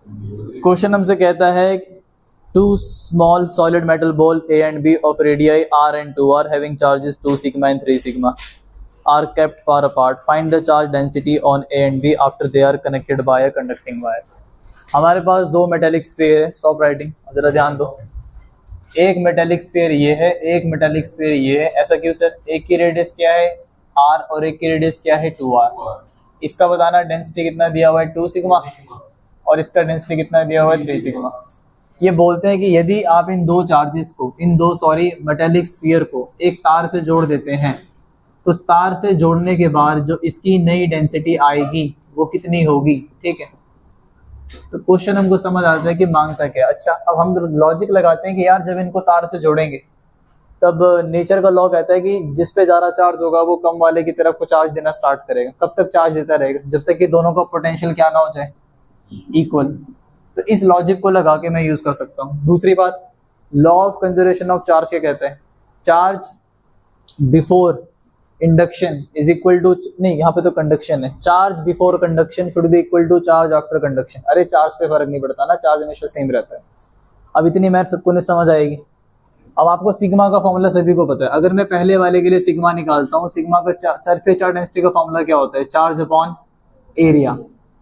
Question हमसे कहता है two small solid metal ball A and B of radii R and two R having charges 2 sigma and 3 sigma are kept far apart, find the charge density on A and B after they are connected by a conducting wire. हमारे पास दो metallic sphere है, stop writing, जरा ध्यान दो। एक metallic sphere ये है, एक मेटेलिक स्फीयर ये है। ऐसा क्यों सर? एक की रेडियस क्या है आर और एक की रेडियस क्या है 2r। इसका बताना डेंसिटी कितना दिया हुआ है 2 सिग्मा और इसका डेंसिटी कितना दिया हुआ है 3 सिग्मा। ये बोलते हैं कि यदि आप इन दो चार्जेस को, इन दो मेटेलिक स्फीयर को एक तार से जोड़ देते हैं तो तार से जोड़ने के बाद जो इसकी नई डेंसिटी आएगी वो कितनी होगी। ठीक है, तो क्वेश्चन हमको समझ आता है कि मांगता क्या। अच्छा, अब हम लॉजिक लगाते हैं कि यार जब इनको तार से जोड़ेंगे तब नेचर का लॉ कहता है कि जिस पे ज्यादा चार्ज होगा वो कम वाले की तरफ को चार्ज देना स्टार्ट करेगा। कब तक चार्ज देता रहेगा? जब तक कि दोनों का पोटेंशियल क्या ना हो जाए, इक्वल। तो इस लॉजिक को लगा के मैं यूज कर सकता हूँ। दूसरी बात, law of conservation of charge क्या कहता है? Charge before induction is equal to, नहीं यहाँ पे तो कंडक्शन है, charge before conduction should be equal to charge after conduction. अरे चार्ज पे फर्क नहीं पड़ता ना, चार्ज हमेशा सेम रहता है। अब इतनी मैथ सबको नहीं समझ आएगी। अब आपको सिग्मा का फॉर्मूला सभी को पता है। अगर मैं पहले वाले के लिए सिग्मा निकालता हूँ, सिग्मा का सरफेस चार्ज डेंसिटी का फॉर्मूला क्या होता है? Charge upon area.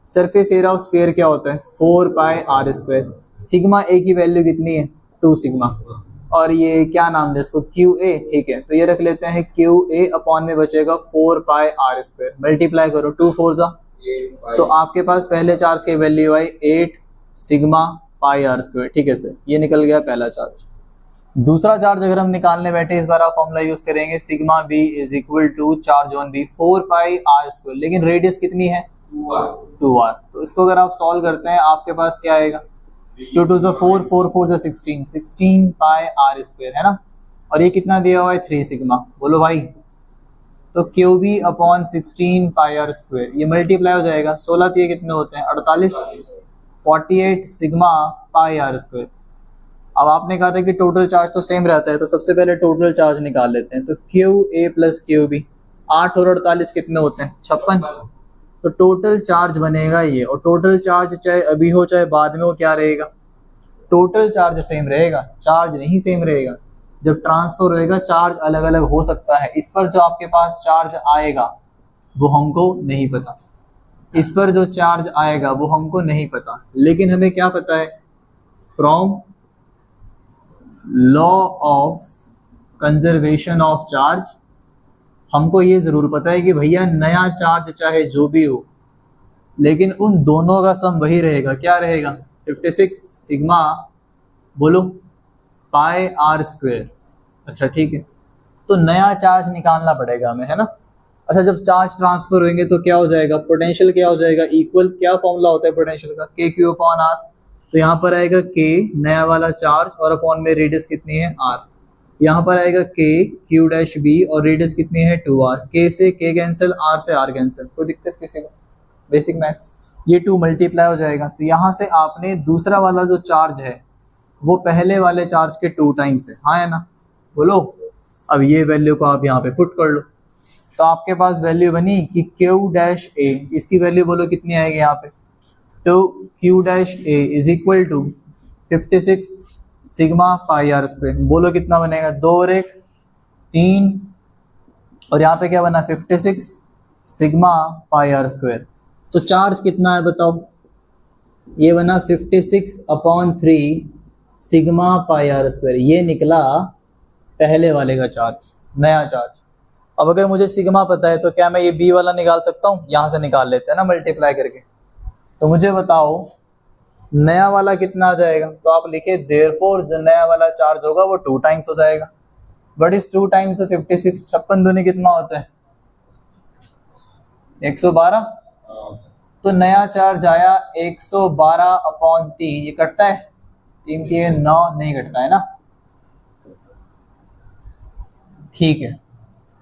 Surface area of sphere क्या होता है? 4 पाई आर स्क्वायर। सिग्मा ए की वैल्यू कितनी है? 2 सिग्मा। और ये क्या नाम है इसको? Q A. ठीक है, तो ये रख लेते हैं क्यू ए अपॉन में बचेगा 4 पाई आर स्क्वायर। मल्टीप्लाई करो, 2 4 जा, तो आपके पास पहले चार्ज की वैल्यू आई 8 सिग्मा पाई आर स्क्वायर। ठीक है सर, ये निकल गया पहला चार्ज। दूसरा चार्ज अगर हम निकालने बैठे, इस बार आप फॉर्मूला यूज करेंगे sigma B is equal to charge on B 4 pi are square, लेकिन रेडियस कितनी है? 2r। तो इसको अगर आप सॉल्व करते हैं आपके पास क्या आएगा? 2 2 4 4 4 16 16 पाई आर स्क्वायर है ना। और ये कितना दिया हुआ है? 3 सिग्मा। बोलो भाई, तो Q B upon 16 pi are square, ये मल्टीप्लाई हो जाएगा 16 तो ये कितने होते हैं? 48 48 सिग्मा पाई आर स्क्वायर। अब आपने कहा था कि टोटल चार्ज तो सेम रहता है, तो सबसे पहले टोटल चार्ज निकाल लेते हैं। तो Q A plus Q B, 8 और 48 कितने होते हैं? 56। तो टोटल चार्ज बनेगा ये, और टोटल चार्ज चाहे अभी हो चाहे बाद में हो, क्या रहेगा? टोटल चार्ज सेम रहेगा, चार्ज नहीं सेम रहेगा। जब ट्रांसफर होएगा चार्ज अलग अलग हो सकता है। इस पर जो आपके पास चार्ज आएगा वो हमको नहीं पता, इस पर जो चार्ज आएगा वो हमको नहीं पता, लेकिन हमें क्या पता है? From law of conservation of charge हमको ये जरूर पता है कि भैया नया चार्ज चाहे जो भी हो, लेकिन उन दोनों का सम वही रहेगा। क्या रहेगा? 56 सिग्मा, बोलो, पाई आर स्क्वायर। अच्छा ठीक है, तो नया चार्ज निकालना पड़ेगा हमें, है ना। अच्छा, जब चार्ज ट्रांसफर होंगे तो क्या हो जाएगा? पोटेंशियल क्या हो जाएगा? इक्वल। क्या फॉर्मूला होता है पोटेंशियल का? के क्यू अपॉन आर। तो यहाँ पर आएगा के नया वाला चार्ज और अपॉन में रेडियस कितनी है? आर। यहाँ पर आएगा के क्यू डैश बी और रेडियस कितनी है? 2r। के से के कैंसिल, आर से आर कैंसिल, कोई दिक्कत किसी को? Basic maths. ये 2 मल्टीप्लाई हो जाएगा, तो यहाँ से आपने दूसरा वाला जो चार्ज है वो पहले वाले चार्ज के 2 टाइम्स है, हाँ है ना। बोलो, अब ये वैल्यू को आप यहाँ पे पुट कर लो, तो आपके पास वैल्यू बनी कि क्यू डैश ए, इसकी वैल्यू बोलो कितनी आएगी यहाँ पे? तो Q dash A is equal to 56 sigma pi are square. बोलो कितना बनेगा? 2 और 1 3, और यहाँ पे क्या बना? 56 सिग्मा पाई आर स्क्वायर। तो चार्ज कितना है बताओ? ये बना 56 upon 3 sigma pi are square. ये निकला पहले वाले का चार्ज, नया चार्ज। अब अगर मुझे सिग्मा पता है तो क्या मैं ये बी वाला निकाल सकता हूँ? यहाँ से निकाल लेते हैं ना मल्टीप्लाई करके। तो मुझे बताओ नया वाला कितना आ जाएगा? तो आप लिखे देयरफॉर जो नया वाला चार्ज होगा वो 2 टाइम्स हो जाएगा। बट इस 2 टाइम्स 56, 56 दूनी कितना होता है? 112। तो नया चार्ज आया 112 अपॉन 3, ये कटता है? 3 के 9 नहीं कटता है ना। ठीक है,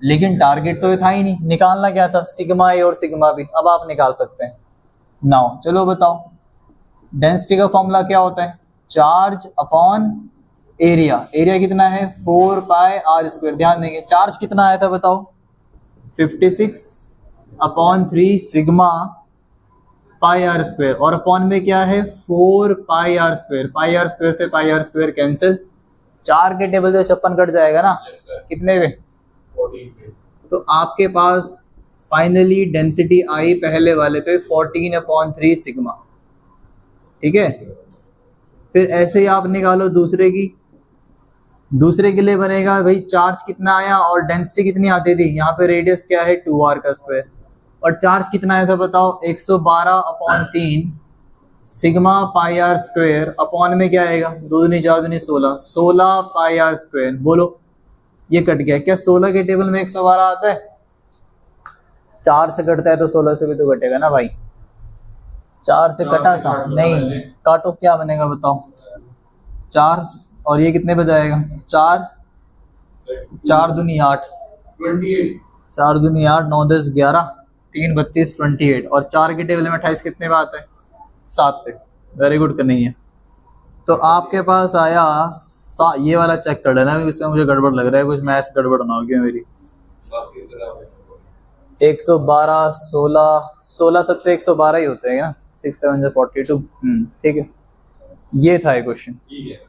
लेकिन टारगेट तो ये था ही नहीं, निकालना क्या था? सिग्मा ए और सिग्मा बी। अब आप निकाल सकते हैं। नाउ चलो बताओ, डेंसिटी का फॉर्मूला क्या होता है? Charge upon area. एरिया कितना है? 4 पाई आर स्क्वायर। ध्यान देंगे चार्ज कितना आया था बताओ? 56 upon 3 sigma pi are square और अपॉन में क्या है 4 pi are square. Pi are square से पाई आर स्क्वायर कैंसिल, 4 के टेबल से 56 कट जाएगा ना। Yes, sir. कितने में? 14 पे। तो आपके पास फाइनली डेंसिटी आई पहले वाले पे 14/3 सिग्मा। ठीक है, फिर ऐसे ही आप निकालो दूसरे की। दूसरे के लिए बनेगा भाई चार्ज कितना आया और डेंसिटी कितनी आती थी। यहाँ पे रेडियस क्या है 2r का स्क्वायर और चार्ज कितना आया था बताओ 112/3 sigma pi are square upon में क्या आएगा 2 दूनी 4 दूनी 16 पाई आर स्क्वायर। बोलो ये कट गया क्या? 16 के टेबल में 112 आता है, 4 से कटता है तो 16 से भी तो कटेगा ना भाई। 4 से कटा था नहीं, काटो क्या बनेगा बताओ 4 और ये कितने पे जाएगा 4 4 दूनी 8 28। 4 दूनी 8 9 10 11 3 32 28 और 4 के टेबल में 28 कितने पे आता है 7 पे। वेरी गुड करनी है। तो आपके पास आया ये वाला चेक कर लेना क्योंकि इसमें मुझे गड़बड़ लग रहा है, कुछ मैथ्स गड़बड़ ना हो गया मेरी। बाकी सर आप 112 16 सत्ते 112 ही होते हैं ना, 6 7 42। ठीक है, ये था ये क्वेश्चन। ठीक है।